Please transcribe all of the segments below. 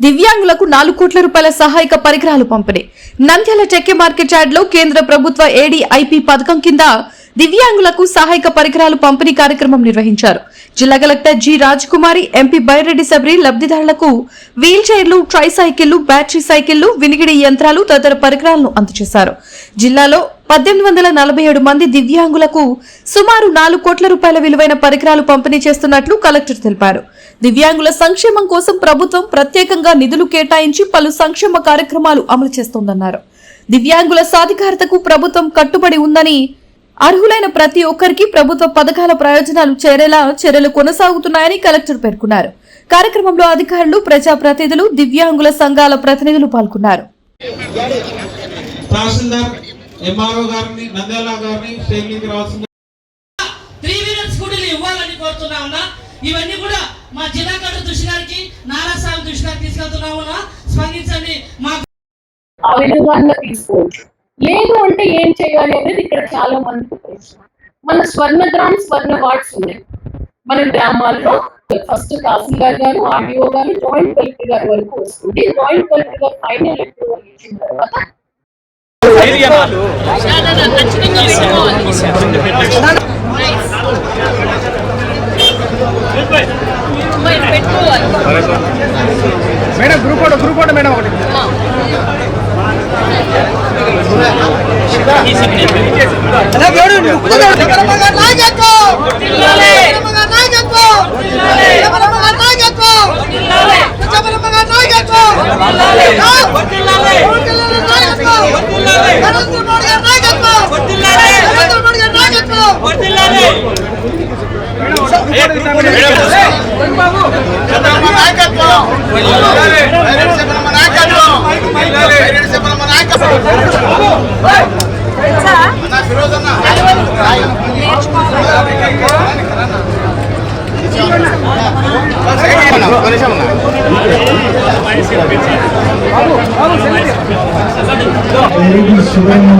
దివ్యాంగులకు 4 కోట్ల రూపాయల సహాయక పరికరాలు పంపిణీ. నంద్యాల టెక్కే మార్కెట్ యార్డ్ లో కేంద్ర ప్రభుత్వ ఏడీఐపీ పథకం కింద దివ్యాంగులకు సహాయక పరికరాలు పంపిణీ కార్యక్రమం నిర్వహించారు. జిల్లా కలెక్టర్ జి రాజకుమారి, ఎంపీ బైరెడ్డి సబ్రి లబ్ధిదారులకు వీల్ చైర్లు, ట్రై సైకిళ్లు, బ్యాటరీ సైకిళ్లు, వినికిడి యంత్రాలు తదితర పరికరాలను అందజేశారు. జిల్లాలో 1847 మంది దివ్యాంగులకు సుమారు 4 కోట్ల రూపాయల విలువైన పరికరాలు పంపిణీ చేస్తున్నట్లు కలెక్టర్ తెలిపారు. దివ్యాంగుల సంక్షేమం కోసం ప్రభుత్వం ప్రత్యేకంగా నిధులు కేటాయించి పలు సంక్షేమ కార్యక్రమాలు అమలు చేస్తోందన్నారు. దివ్యాంగుల సాధికారతకు ప్రభుత్వం కట్టుబడి ఉందని, అర్హులైన ప్రతి ఒక్కరికి ప్రభుత్వ పథకాల ప్రయోజనాలు చేరేలా చర్యలు కొనసాగుతున్నాయని కలెక్టర్ పేర్కొన్నారు. కార్యక్రమంలో అధికారులు, ప్రజాప్రతినిధులు, దివ్యాంగుల సంఘాల ప్రతినిధులు పాల్గొన్నారు. ఇవన్నీ కూడా మా జిల్లా కలెక్టర్ దృష్టి గారికి, నారా సాహెబ్ దృష్టి గారికి తీసుకెళ్తున్నామన్నా, స్పందించండి. మాకు లేదు అంటే ఏం చేయాలి అనేది ఇక్కడ చాలా మందికి ప్రశ్న. మన స్వర్ణగ్రామ్, స్వర్ణ వార్డ్స్ ఉన్నాయి మన గ్రామాల్లో. ఫస్ట్ తహసీల్దార్ గారు, ఆర్డీఓ గారు, జాయింట్ కలెక్టర్ గారి వరకు వస్తుంది. జాయింట్ కలెక్టర్ గారు ఫైనల్ అప్రూవల్ ఇచ్చిన తర్వాత మేడం గ్రూప్ ఫోటో మేడం ఒకటి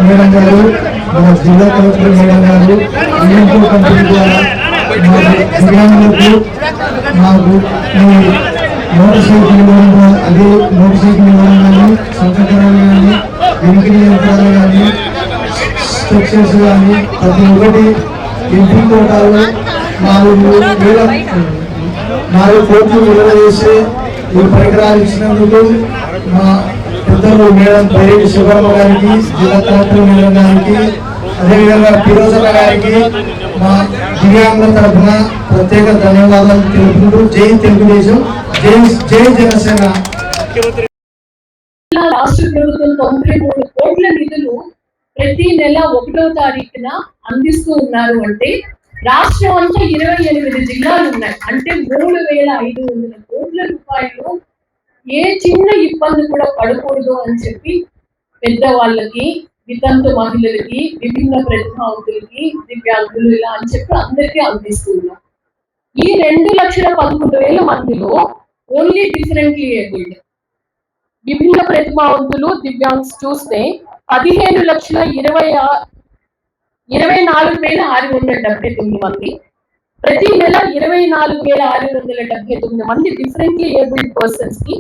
మేడం గారు, మన జిల్లా కలెక్టర్ మేడం గారు, ఈఎంపీ కంపెనీ ద్వారా దివ్యాంగులకు మాకు మోటార్ సైకిల్ ఇవ్వడం, అదే మోటార్ సైకిల్ ఇవ్వడం కానీ, సంకటరాలు కానీ, వెనుకటి యంత్రాలు కానీ, స్ట్రక్చర్స్ కానీ ప్రతి ఒక్కటి ఎంపీ కోటాలు 4 కోట్లు విలువ చేసి ఈ పరికరాలు ఇచ్చినందుకు మా పెద్దలు మేడం బైరెడ్డి శివరామ గారికి, జిల్లా కలెక్టర్ మేడం గారికి, అదేవిధంగా ఫిరోజన్న గారికి మా దివ్యాంగుల తరఫున ప్రత్యేక ధన్యవాదాలు తెలుపుకుంటూ జై తెలుగుదేశం, జై జనసేన. రాష్ట్ర ప్రభుత్వం 93 కోట్ల నిధులు ప్రతి నెల 1వ తారీఖున అందిస్తూ ఉన్నారు. అంటే రాష్ట్రం అంతా 28 జిల్లాలు ఉన్నాయి. అంటే 3500 కోట్ల రూపాయలు ఏ చిన్న ఇబ్బంది కూడా పడకూడదు అని చెప్పి పెద్దవాళ్ళకి, వితంతు మహిళలకి, విభిన్న ప్రతిభావంతులకి, దివ్యాంగులు ఇలా అని చెప్పి అందరికీ అందిస్తున్నారు. ఈ 2,11,000 మందిలో ఓన్లీ డిఫరెంట్లీ ఏబుల్డ్ విభిన్న ప్రతిభావంతులు, దివ్యాంగ్స్ చూస్తే 15,24,679 మంది. ప్రతి నెల 24,679 మంది డిఫరెంట్లీ ఏబుల్డ్ పర్సన్స్ కి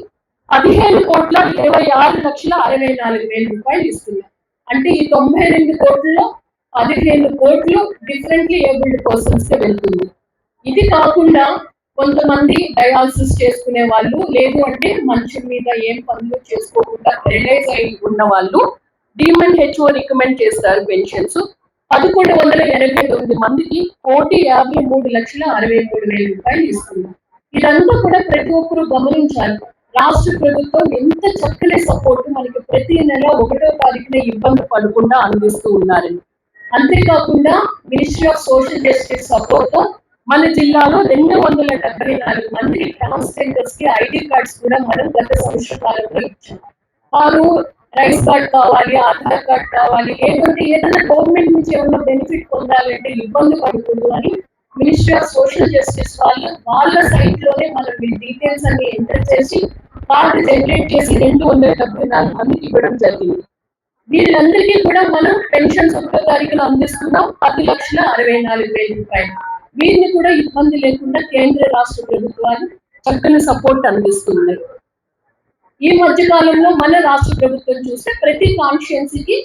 15,26,64,000 రూపాయలు ఇస్తున్నారు. అంటే ఈ 92 కోట్లలో 15 కోట్లు డిఫరెంట్లీ ఏబుల్డ్ పర్సన్స్ కి వెళ్తుంది. ఇది కాకుండా కొంతమంది డయాలసిస్ చేసుకునే వాళ్ళు, లేదు అంటే మనుషుల మీద ఏం పనులు చేసుకోకుండా పెరలైజ్ అయి ఉన్న వాళ్ళు DMHO రికమెండ్ చేస్తారు పెన్షన్స్. 1189 మందికి 1,53,63,000 రూపాయలు ఇస్తున్నారు. ఇదంతా కూడా ప్రతి ఒక్కరు గమనించాలి. రాష్ట్ర ప్రభుత్వం ఎంత చక్కని సపోర్ట్ మనకి ప్రతి నెల 1వ తారీఖున ఇబ్బంది పడకుండా అందిస్తూ ఉన్నారని. అంతేకాకుండా ministry of social justice support మన జిల్లాలో 274 మంది ట్రాన్స్జెండర్స్ కి ID కార్డ్స్ కూడా మనం గత సంవత్సర కాలంలో ఇచ్చాం. వారు రైస్ కార్డ్ కావాలి, ఆధార్ కార్డ్ కావాలి, లేదంటే ఏదైనా గవర్నమెంట్ నుంచి ఏమైనా బెనిఫిట్ పొందాలంటే ఇబ్బంది పడుతుంది అని మినిస్ట్రీ ఆఫ్ సోషల్ జస్టిస్ వాళ్ళ సైట్ లోనే మనం డీటెయిల్స్ అన్ని ఎంటర్ చేసి కార్డు జనరేట్ చేసి 274 మందికి ఇవ్వడం జరిగింది. వీళ్ళందరికీ కూడా మనం పెన్షన్స్ 1వ తారీఖున అందిస్తున్నాం 10,64,000 రూపాయలు. వీరిని కూడా ఇబ్బంది లేకుండా కేంద్ర రాష్ట్ర ప్రభుత్వాలు చక్కని సపోర్ట్ అందిస్తున్నాయి. ఈ మధ్య కాలంలో మన రాష్ట్ర ప్రభుత్వం చూస్తే ప్రతి కాన్స్టిట్యున్సీకి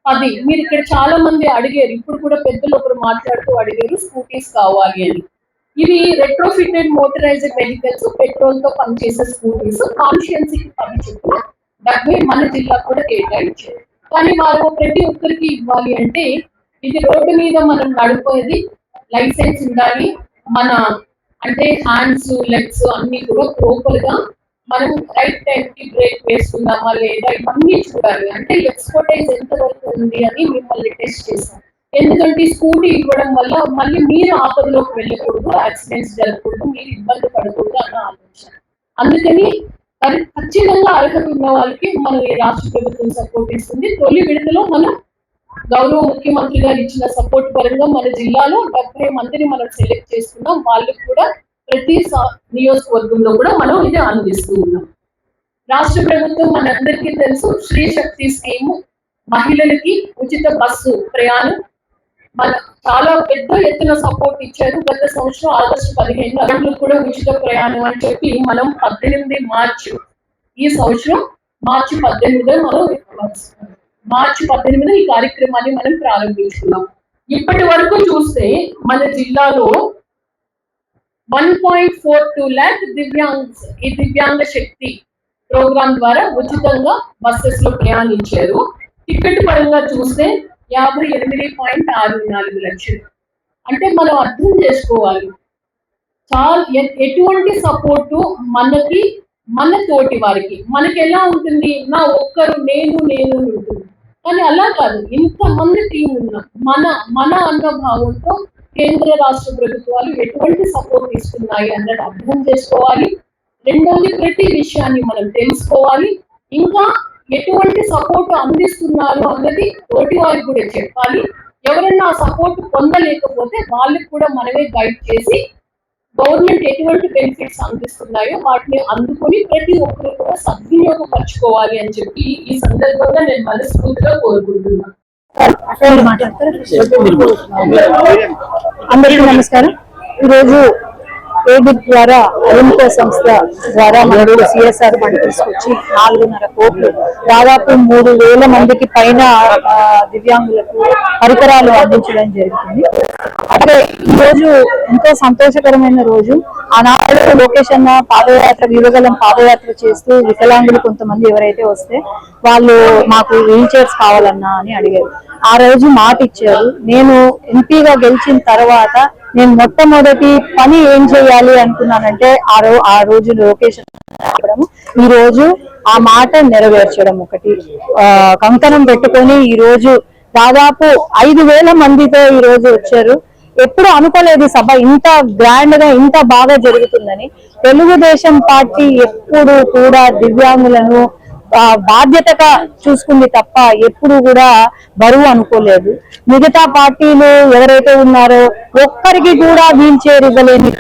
10, మీరు ఇక్కడ చాలా మంది అడిగారు, ఇప్పుడు కూడా పెద్దలు ఒకరు మాట్లాడుతూ అడిగారు స్కూటీస్ కావాలి అని. ఇవి రెట్రోఫిటెడ్ మోటరైజ్డ్ వెహికల్స్, పెట్రోల్ తో పనిచేసే స్కూటీస్. కాన్స్టిట్యున్సీకి 10 చొప్పున 70 మన జిల్లా కూడా కేటాయించారు. కానీ వారు ప్రతి ఒక్కరికి ఇవ్వాలి అంటే ఇది రోడ్డు మీద మనం నడిపేది, లైసెన్స్ ఉండాలి, మన అంటే హ్యాండ్స్ లెగ్స్ అన్ని కూడా ప్రాపర్ గా మనం రైట్ టైం కి బ్రేక్ వేస్తున్నామా లేదా ఇవన్నీ చూడాలి. అంటే ఎక్స్పర్టైజ్ ఎంత వరకు ఉంది అని మిమ్మల్ని టెస్ట్ చేస్తాం. ఎందుకంటే స్కూటీ ఇవ్వడం వల్ల మళ్ళీ మీరు ఆపదలోకి వెళ్ళకూడదు, యాక్సిడెంట్స్ జరగకూడదు, మీరు ఇబ్బంది పడకూడదు అన్న ఆలోచన. అందుకని ఖచ్చితంగా అర్హత ఉన్న వాళ్ళకి మనం ఈ రాష్ట్ర ప్రభుత్వం సపోర్ట్ ఇస్తుంది. తొలి విడతలో మనం గౌరవ ముఖ్యమంత్రి గారు ఇచ్చిన సపోర్ట్ పరంగా మన జిల్లాలో 70 మందిని మనం సెలెక్ట్ చేసుకున్నాం. వాళ్ళకి కూడా ప్రతి నియోజకవర్గంలో కూడా మనం ఇది అందిస్తూ ఉన్నాం. రాష్ట్ర ప్రభుత్వం మనందరికీ తెలుసు శ్రీ శక్తి స్కీమ్, మహిళలకి ఉచిత బస్సు ప్రయాణం మన చాలా పెద్ద ఎత్తున సపోర్ట్ ఇచ్చారు. గత సంవత్సరం ఆగస్టు 15 కూడా ఉచిత ప్రయాణం అని చెప్పి మనం 18 మార్చి, ఈ సంవత్సరం మార్చి 18 మనం మార్చి 18 ఈ కార్యక్రమాన్ని మనం ప్రారంభించుకున్నాం. ఇప్పటి వరకు చూస్తే మన జిల్లాలో 1.42 lakh ఈ దివ్యాంగ శక్తి ప్రోగ్రాం ద్వారా ఉచితంగా బస్సెస్ లో ప్రయాణించారు. టికెట్ పరంగా చూస్తే 58.64 లక్షలు. అంటే మనం అర్థం చేసుకోవాలి చాలా ఎటువంటి సపోర్టు మనకి మన తోటి వారికి. మనకి ఎలా ఉంటుంది, నా ఒక్కరు నేను ఉంటుంది, కానీ అలా కాదు, ఇంతమంది టీం ఉన్నాం. మన అన్న భావంతో కేంద్ర రాష్ట్ర ప్రభుత్వాలు ఎటువంటి సపోర్ట్ ఇస్తున్నాయి అన్నది అర్థం చేసుకోవాలి. రెండవది ప్రతి విషయాన్ని మనం తెలుసుకోవాలి. ఇంకా ఎటువంటి సపోర్ట్ అందిస్తున్నారు అన్నది తోటి వారికి కూడా చెప్పాలి. ఎవరైనా సపోర్ట్ పొందలేకపోతే వాళ్ళకి కూడా మనమే గైడ్ చేసి గవర్నమెంట్ ఎటువంటి బెనిఫిట్స్ అందిస్తున్నాయో వాటిని అందుకొని ప్రతి ఒక్కరు కూడా సద్వినియోగపరచుకోవాలి అని చెప్పి ఈ సందర్భంగా నేను మనస్ఫూర్తిగా కోరుకుంటున్నాను. అందరికీ నమస్కారం. ఈరోజు ఏబిట్ ద్వారా అలింకో సంస్థ ద్వారా మనకు సిఎస్ఆర్ ఫండ్ తీసుకొచ్చి 4.5 కోట్లు, దాదాపు 3,000 మందికి పైన దివ్యాంగులకు పరికరాలు అందించడం జరుగుతుంది. అలాగే ఈ రోజు ఎంతో సంతోషకరమైన రోజు. ఆనాడు లోకేష్ అన్న పాదయాత్ర, వీరగలం పాదయాత్ర చేస్తూ వికలాంగులు కొంతమంది ఎవరైతే వస్తే వాళ్ళు మాకు వీల్ చైర్స్ కావాలన్నా అని అడిగారు. ఆ రోజు మాట ఇచ్చారు. నేను ఎంపీగా గెలిచిన తర్వాత నేను మొట్టమొదటి పని ఏం చేయాలి అనుకున్నానంటే ఆ రోజు లొకేషన్ ఈ రోజు ఆ మాట నెరవేర్చడం ఒకటి కంకణం పెట్టుకొని ఈ రోజు దాదాపు 5,000 మందితో ఈ రోజు వచ్చారు. ఎప్పుడు అనుకోలేదు సభ ఇంత గ్రాండ్ గా ఇంత బాగా జరుగుతుందని. తెలుగుదేశం పార్టీ ఎప్పుడు కూడా దివ్యాంగులను బాధ్యతగా చూసుకుంది తప్ప ఎప్పుడు కూడా బరువు అనుకోలేదు. మిగతా పార్టీలు ఎవరైతే ఉన్నారో ఒక్కరికి కూడా వీల్ చైర్ ఇవ్వలేని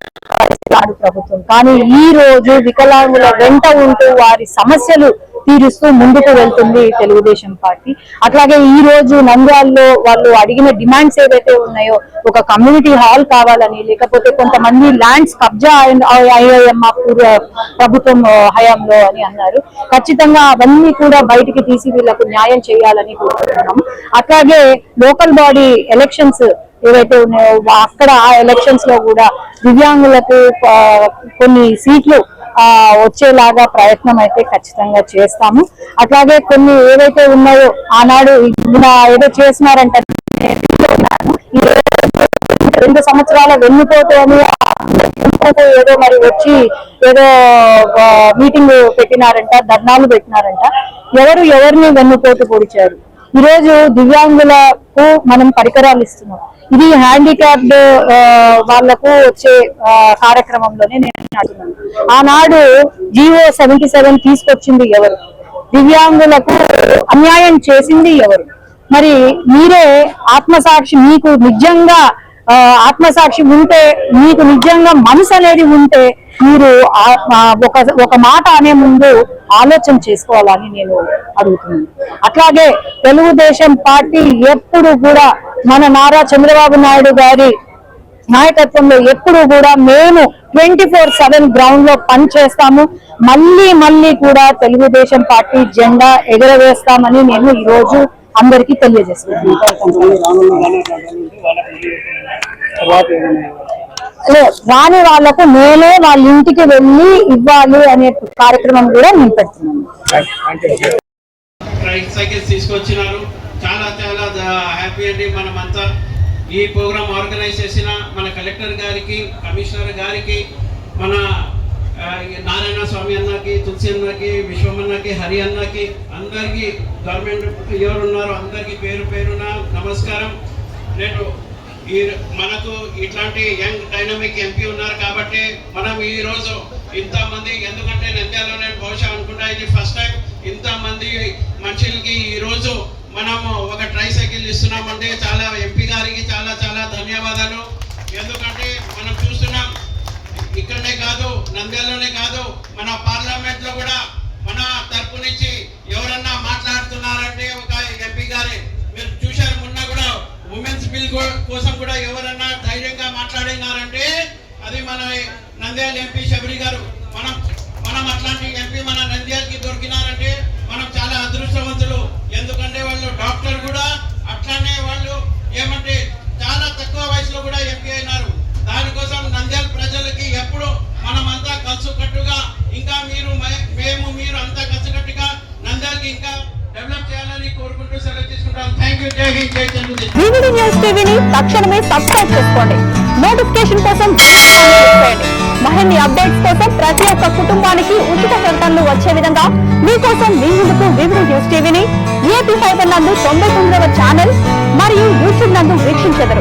ప్రభుత్వం. కానీ ఈ రోజు వికలాంగుల వెంట ఉంటూ వారి సమస్యలు తీరుస్తూ ముందుకు వెళ్తుంది తెలుగుదేశం పార్టీ. అట్లాగే ఈ రోజు నంద్యాలలో వాళ్ళు అడిగిన డిమాండ్స్ ఏవైతే ఉన్నాయో, ఒక కమ్యూనిటీ హాల్ కావాలని, లేకపోతే కొంతమంది ల్యాండ్స్ కబ్జా అయ్యాయమ్మా ప్రభుత్వం హయాంలో అని అన్నారు. ఖచ్చితంగా అవన్నీ కూడా బయటికి తీసి వీళ్ళకు న్యాయం చేయాలని కోరుకుంటున్నాము. అట్లాగే లోకల్ బాడీ ఎలక్షన్స్ ఏవైతే ఉన్నాయో అక్కడ ఆ ఎలక్షన్స్ లో కూడా దివ్యాంగులకు కొన్ని సీట్లు వచ్చేలాగా ప్రయత్నం అయితే ఖచ్చితంగా చేస్తాము. అట్లాగే కొన్ని ఏవైతే ఉన్నాయో ఆనాడు ఏదో చేసినారంటే 2 సంవత్సరాల వెన్నుపోటు అని ఏదో మరి వచ్చి ఏదో మీటింగ్ పెట్టినారంట, ధర్నాలు పెట్టినారంట. ఎవరిని వెన్నుపోటు పొడిచారు? ఈరోజు దివ్యాంగులకు మనం పరికరాలు ఇస్తున్నాం. ఇది హ్యాండిక్యాప్డ్ వాళ్లకు వచ్చే కార్యక్రమంలోనే నేను అడుగుతున్నాను. ఆనాడు జీవో 77 తీసుకొచ్చింది ఎవరు? దివ్యాంగులకు అన్యాయం చేసింది ఎవరు? మరి మీరే ఆత్మసాక్షి, మీకు నిజంగా ఆత్మసాక్షి ఉంటే, మీకు నిజంగా మనసు అనేది ఉంటే మీరు ఒక మాట అనే ముందు ఆలోచన చేసుకోవాలని నేను అడుగుతున్నాను. అట్లాగే తెలుగుదేశం పార్టీ ఎప్పుడు కూడా మన నారా చంద్రబాబు నాయుడు గారి నాయకత్వంలో ఎప్పుడు కూడా మేము 24/7 గ్రౌండ్ లో పని చేస్తాము. మళ్ళీ కూడా తెలుగుదేశం పార్టీ జెండా ఎగరవేస్తామని నేను ఈ రోజు అందరికీ తెలియజేస్తున్నాను. రాని వాళ్లకు నేనే వాళ్ళ ఇంటికి వెళ్ళి ఇవ్వాలి అనే కార్యక్రమం కూడా నేను పెడుతున్నాను. సైకిల్స్ తీసుకొచ్చినారు. చాలా హ్యాపీ అండి. మనమంతా ఈ ప్రోగ్రామ్ ఆర్గనైజ్ చేసిన మన కలెక్టర్ గారికి, కమిషనర్ గారికి, మన నారాయణ స్వామి అన్నకి, తులసి అన్నకి, విశ్వమన్నకి, హరి అన్నకి, అందరికీ గవర్నమెంట్ ఎవరున్నారో అందరికీ పేరు పేరున నమస్కారం. నేను మనకు ఇట్లాంటి యంగ్ డైనమిక్ ఎంపీ ఉన్నారు కాబట్టి మనం ఈ రోజు ఇంతమంది, ఎందుకంటే నంద్యాలలో బహుశా అనుకుంటా ఇది ఫస్ట్ టైం ఇంతమంది మనుషులకి ఈ రోజు మనము ఒక ట్రైసైకిల్ ఇస్తున్నామంటే చాలా ఎంపీ గారికి చాలా ధన్యవాదాలు. ఎందుకంటే మనం చూస్తున్నాం ఇక్కడనే కాదు, నంద్యాలలోనే కాదు, మన పార్లమెంట్ లో కూడా మన తరపు నుంచి ఎవరన్నా మాట్లాడుతున్నారంటే ఒక ఎంపీ గారే. మీరు చూశారు మొన్న కూడా ఉమెన్స్ బిల్ కోసం కూడా ఎవరన్నా ధైర్యంగా మాట్లాడినారంటే అది మన నంద్యాల ఎంపీ శబరి గారు. మనం అట్లాంటి ఎంపీ మన నంద్యాలకి దొరికినారంటే మనం చాలా అదృష్టవంతులు. ఎందుకంటే వాళ్ళు డాక్టర్ కూడా, అట్లానే వాళ్ళు ఏమంటే చాలా తక్కువ వయసులో కూడా ఎంపీ అయినారు. దానికోసం నంద్యాల ప్రజలకి ఎప్పుడు మనమంతా కలిసికట్టుగా, ఇంకా మీరు అంతా కలిసికట్టుగా నంద్యాలకి ఇంకా డెవలప్ చేయాలని కోరుకుంటూ సెలవు తీసుకుంటాం. Thank you. జై హింద్, జై తెలుగుదేశం. వివిడి న్యూస్ టీవీని తక్షణమే సబ్స్క్రైబ్ చేసుకోండి. నోటిఫికేషన్ కోసం చేయండి. మరిన్ని అప్డేట్స్ కోసం ప్రతి ఒక్క కుటుంబానికి ఉచిత ప్రకటనలు వచ్చే విధంగా మీకోసం మీ ముందుకు వివిడి న్యూస్ టీవీని ఏపీ 5 నందు 99వ ఛానల్ మరియు యూట్యూబ్ నందు వీక్షించెదరు.